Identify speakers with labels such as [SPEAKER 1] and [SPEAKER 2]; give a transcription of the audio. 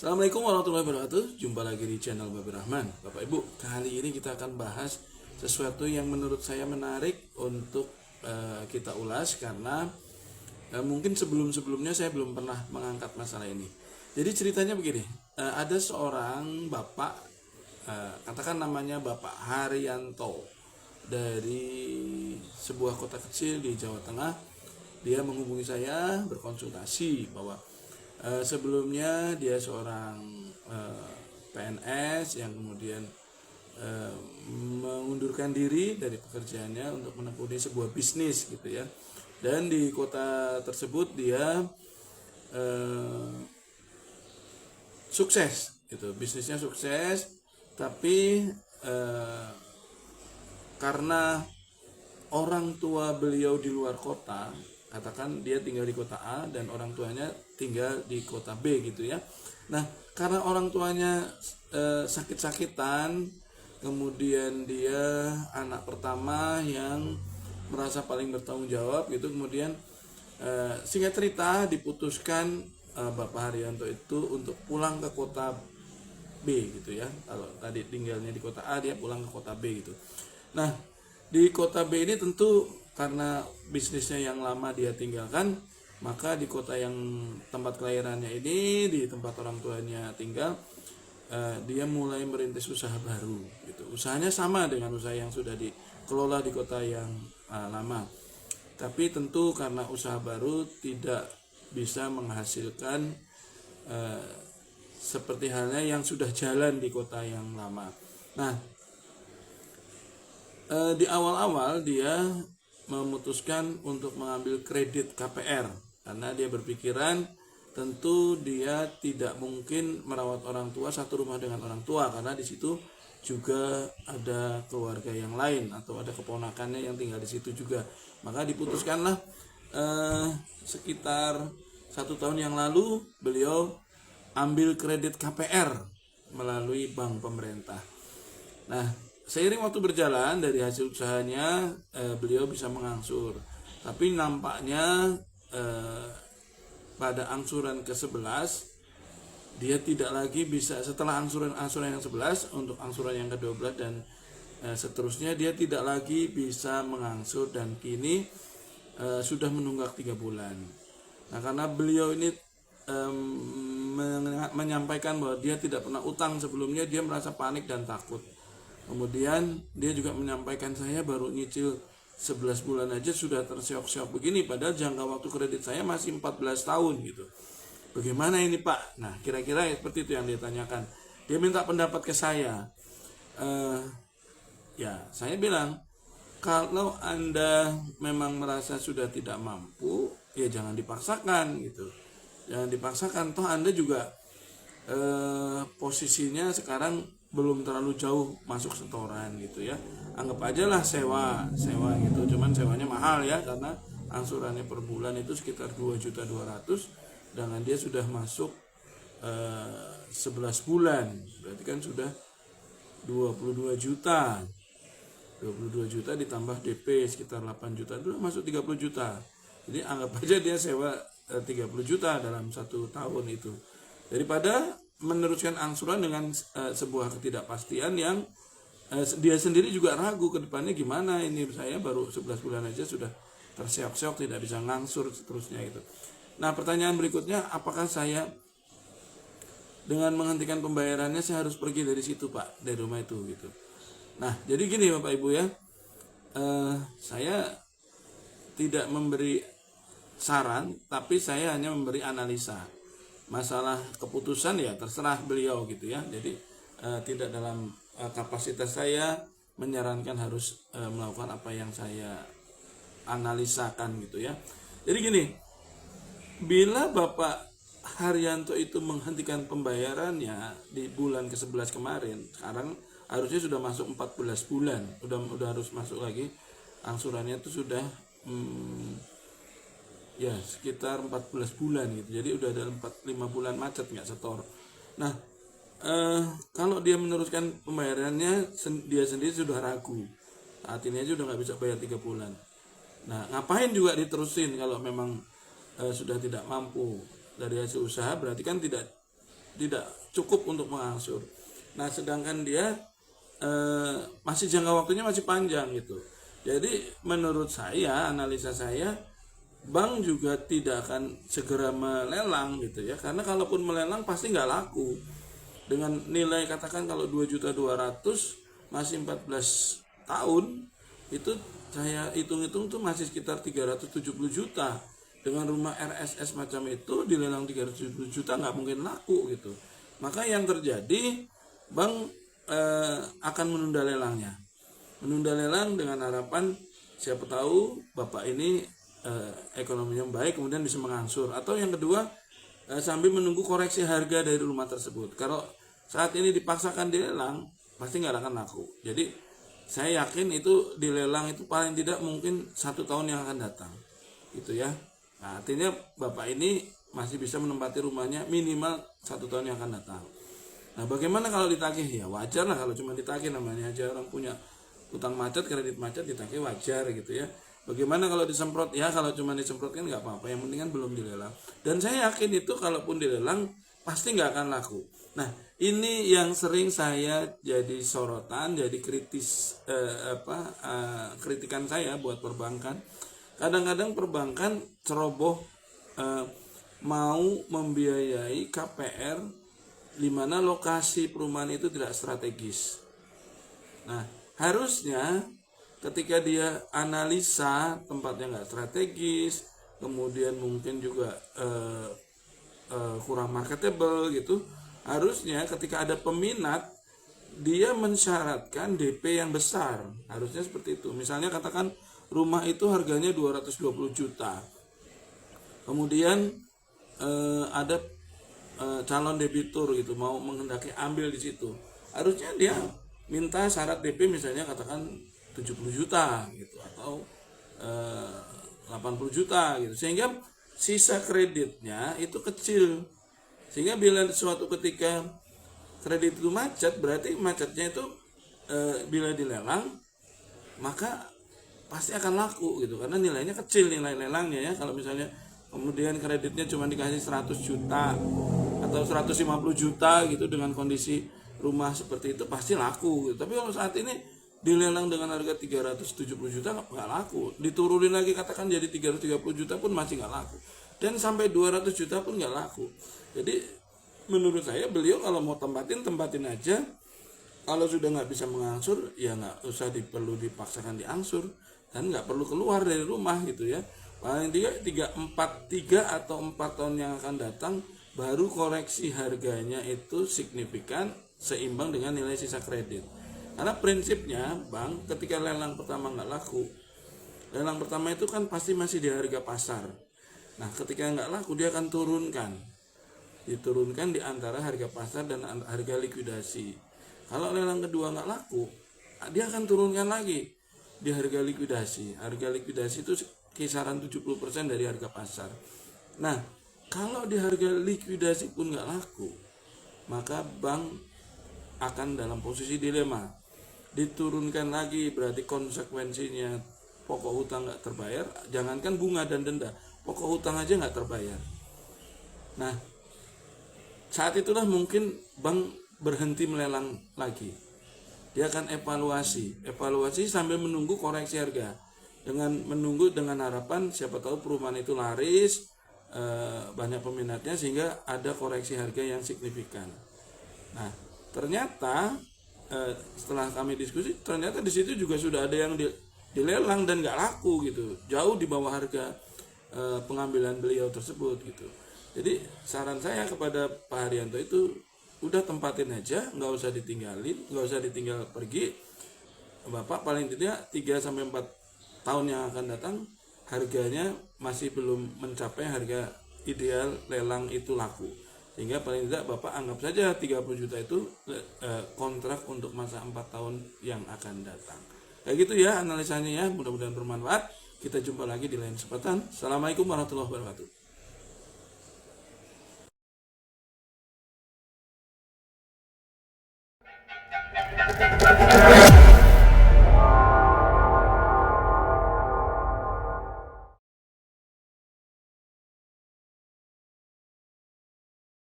[SPEAKER 1] Assalamualaikum warahmatullahi wabarakatuh. Jumpa lagi di channel Babi Rahman. Bapak Ibu, kali ini kita akan bahas sesuatu yang menurut saya menarik untuk kita ulas karena mungkin sebelumnya saya belum pernah mengangkat masalah ini. Jadi ceritanya begini, ada seorang bapak, katakan namanya Bapak Haryanto, dari sebuah kota kecil di Jawa Tengah. Dia menghubungi saya berkonsultasi bahwa sebelumnya dia seorang PNS yang kemudian mengundurkan diri dari pekerjaannya untuk menekuni sebuah bisnis gitu ya. Dan di kota tersebut dia sukses gitu, bisnisnya sukses, tapi karena orang tua beliau di luar kota, katakan dia tinggal di kota A dan orang tuanya tinggal di kota B gitu ya. Nah, karena orang tuanya sakit-sakitan, kemudian dia anak pertama yang merasa paling bertanggung jawab gitu, kemudian singkat cerita diputuskan Bapak Haryanto itu untuk pulang ke kota B gitu ya. Kalau tadi tinggalnya di kota A, dia pulang ke kota B gitu. Nah, di kota B ini tentu karena bisnisnya yang lama dia tinggalkan, maka di kota yang tempat kelahirannya ini, di tempat orang tuanya tinggal, dia mulai merintis usaha baru gitu. Usahanya sama dengan usaha yang sudah dikelola di kota yang lama, tapi tentu karena usaha baru tidak bisa menghasilkan seperti halnya yang sudah jalan di kota yang lama. Nah, di awal-awal dia memutuskan untuk mengambil kredit KPR karena dia berpikiran tentu dia tidak mungkin merawat orang tua satu rumah dengan orang tua, karena di situ juga ada keluarga yang lain atau ada keponakannya yang tinggal di situ juga. Maka diputuskanlah sekitar 1 tahun yang lalu beliau ambil kredit KPR melalui bank pemerintah. Nah, seiring waktu berjalan, dari hasil usahanya beliau bisa mengangsur. Tapi nampaknya pada angsuran ke-11 dia tidak lagi bisa, setelah angsuran yang 11 untuk angsuran yang ke-12 dan seterusnya, dia tidak lagi bisa mengangsur dan kini sudah menunggak 3 bulan. Nah, karena beliau ini menyampaikan bahwa dia tidak pernah utang sebelumnya, dia merasa panik dan takut. Kemudian dia juga menyampaikan, saya baru nyicil 11 bulan aja sudah terseok-seok begini, padahal jangka waktu kredit saya masih 14 tahun gitu. Bagaimana ini Pak? Nah, kira-kira seperti itu yang dia tanyakan. Dia minta pendapat ke saya. Ya, saya bilang, kalau Anda memang merasa sudah tidak mampu, ya jangan dipaksakan gitu. Jangan dipaksakan, toh Anda juga posisinya sekarang belum terlalu jauh masuk setoran gitu ya. Anggap aja lah sewa gitu. Cuman sewanya mahal ya, karena angsurannya per bulan itu sekitar 2.200.000, dengan dia sudah masuk 11 bulan. Berarti kan sudah 22 juta. 22 juta ditambah DP sekitar 8 juta, itu masuk 30 juta. Jadi anggap aja dia sewa 30 juta dalam 1 tahun itu. Daripada meneruskan angsuran dengan sebuah ketidakpastian yang dia sendiri juga ragu ke depannya gimana, ini saya baru 11 bulan aja sudah terseok-seok, tidak bisa ngangsur seterusnya gitu. Nah, pertanyaan berikutnya, apakah saya dengan menghentikan pembayarannya saya harus pergi dari situ Pak, dari rumah itu gitu. Nah, jadi gini Bapak Ibu ya, saya tidak memberi saran, tapi saya hanya memberi analisa. Masalah keputusan ya terserah beliau gitu ya. Jadi tidak dalam kapasitas saya menyarankan harus melakukan apa yang saya analisakan gitu ya. Jadi gini, bila Bapak Haryanto itu menghentikan pembayarannya di bulan ke-11 kemarin, sekarang harusnya sudah masuk 14 bulan, udah harus masuk lagi angsurannya itu sudah ya sekitar 14 bulan gitu. Jadi udah ada 5 bulan macet nggak setor. Nah, kalau dia meneruskan pembayarannya, dia sendiri sudah ragu. Saat ini aja udah nggak bisa bayar 3 bulan. Nah, ngapain juga diterusin kalau memang sudah tidak mampu dari hasil usaha? Berarti kan tidak tidak cukup untuk mengangsur. Nah, sedangkan dia masih jangka waktunya masih panjang gitu. Jadi menurut saya, analisa saya, bank juga tidak akan segera melelang gitu ya, karena kalaupun melelang pasti nggak laku. Dengan nilai katakan kalau 2.200.000 masih 14 tahun, itu saya hitung-hitung tuh masih sekitar 370 juta. Dengan rumah RSS macam itu dilelang 370 juta nggak mungkin laku gitu. Maka yang terjadi, bank akan menunda lelangnya. Menunda lelang dengan harapan siapa tahu bapak ini ekonominya baik kemudian bisa mengangsur. Atau yang kedua, sambil menunggu koreksi harga dari rumah tersebut. Kalau saat ini dipaksakan dilelang pasti nggak akan laku. Jadi saya yakin itu dilelang itu paling tidak mungkin 1 tahun yang akan datang gitu ya. Nah, artinya bapak ini masih bisa menempati rumahnya minimal 1 tahun yang akan datang. Nah, bagaimana kalau ditagih? Ya wajar lah kalau cuma ditagih, namanya aja orang punya utang macet, kredit macet, ditagih wajar gitu ya. Bagaimana kalau disemprot? Ya kalau cuma disemprot kan nggak apa-apa, yang penting kan belum dilelang. Dan saya yakin itu kalaupun dilelang pasti nggak akan laku. Nah, ini yang sering saya jadi sorotan, jadi kritis kritikan saya buat perbankan. Kadang-kadang perbankan ceroboh mau membiayai KPR di mana lokasi perumahan itu tidak strategis. Nah, harusnya ketika dia analisa tempatnya nggak strategis, kemudian mungkin juga kurang marketable gitu, harusnya ketika ada peminat dia mensyaratkan DP yang besar. Harusnya seperti itu. Misalnya katakan rumah itu harganya 220 juta. Kemudian ada calon debitur gitu mau menghendaki ambil di situ, harusnya dia minta syarat DP misalnya katakan 70 juta gitu atau 80 juta gitu, sehingga sisa kreditnya itu kecil, sehingga bila suatu ketika kredit itu macet, berarti macetnya itu bila dilelang maka pasti akan laku gitu, karena nilainya kecil, nilai lelangnya ya. Kalau misalnya kemudian kreditnya cuma dikasih 100 juta atau 150 juta gitu dengan kondisi rumah seperti itu pasti laku gitu. Tapi kalau saat ini dilelang dengan harga 370 juta nggak laku, diturunin lagi katakan jadi 330 juta pun masih nggak laku, dan sampai 200 juta pun nggak laku. Jadi menurut saya beliau kalau mau tempatin aja. Kalau sudah nggak bisa mengangsur ya nggak usah perlu dipaksakan diangsur, dan nggak perlu keluar dari rumah gitu ya. Paling 3 atau 4 tahun yang akan datang baru koreksi harganya itu signifikan seimbang dengan nilai sisa kredit. Karena prinsipnya bank ketika lelang pertama nggak laku, lelang pertama itu kan pasti masih di harga pasar. Nah, ketika nggak laku dia akan diturunkan di antara harga pasar dan harga likuidasi. Kalau lelang kedua nggak laku, dia akan turunkan lagi di harga likuidasi. Harga likuidasi itu kisaran 70% dari harga pasar. Nah, kalau di harga likuidasi pun nggak laku, maka bank akan dalam posisi dilema. Diturunkan lagi berarti konsekuensinya pokok hutang nggak terbayar, jangankan bunga dan denda, pokok hutang aja nggak terbayar. Nah, saat itulah mungkin bank berhenti melelang lagi. Dia akan evaluasi sambil menunggu koreksi harga. Menunggu dengan harapan siapa tahu perumahan itu laris, banyak peminatnya sehingga ada koreksi harga yang signifikan. Nah, ternyata setelah kami diskusi, ternyata di situ juga sudah ada yang dilelang dan nggak laku gitu, jauh di bawah harga pengambilan beliau tersebut gitu. Jadi saran saya kepada Pak Haryanto itu udah tempatin aja, nggak usah ditinggalin, nggak usah ditinggal pergi. Bapak paling tidak 3-4 tahun yang akan datang harganya masih belum mencapai harga ideal lelang itu laku, sehingga paling tidak Bapak anggap saja 30 juta itu kontrak untuk masa 4 tahun yang akan datang. Kayak gitu ya analisanya ya, mudah-mudahan bermanfaat. Kita jumpa lagi di lain kesempatan. Assalamualaikum warahmatullahi wabarakatuh.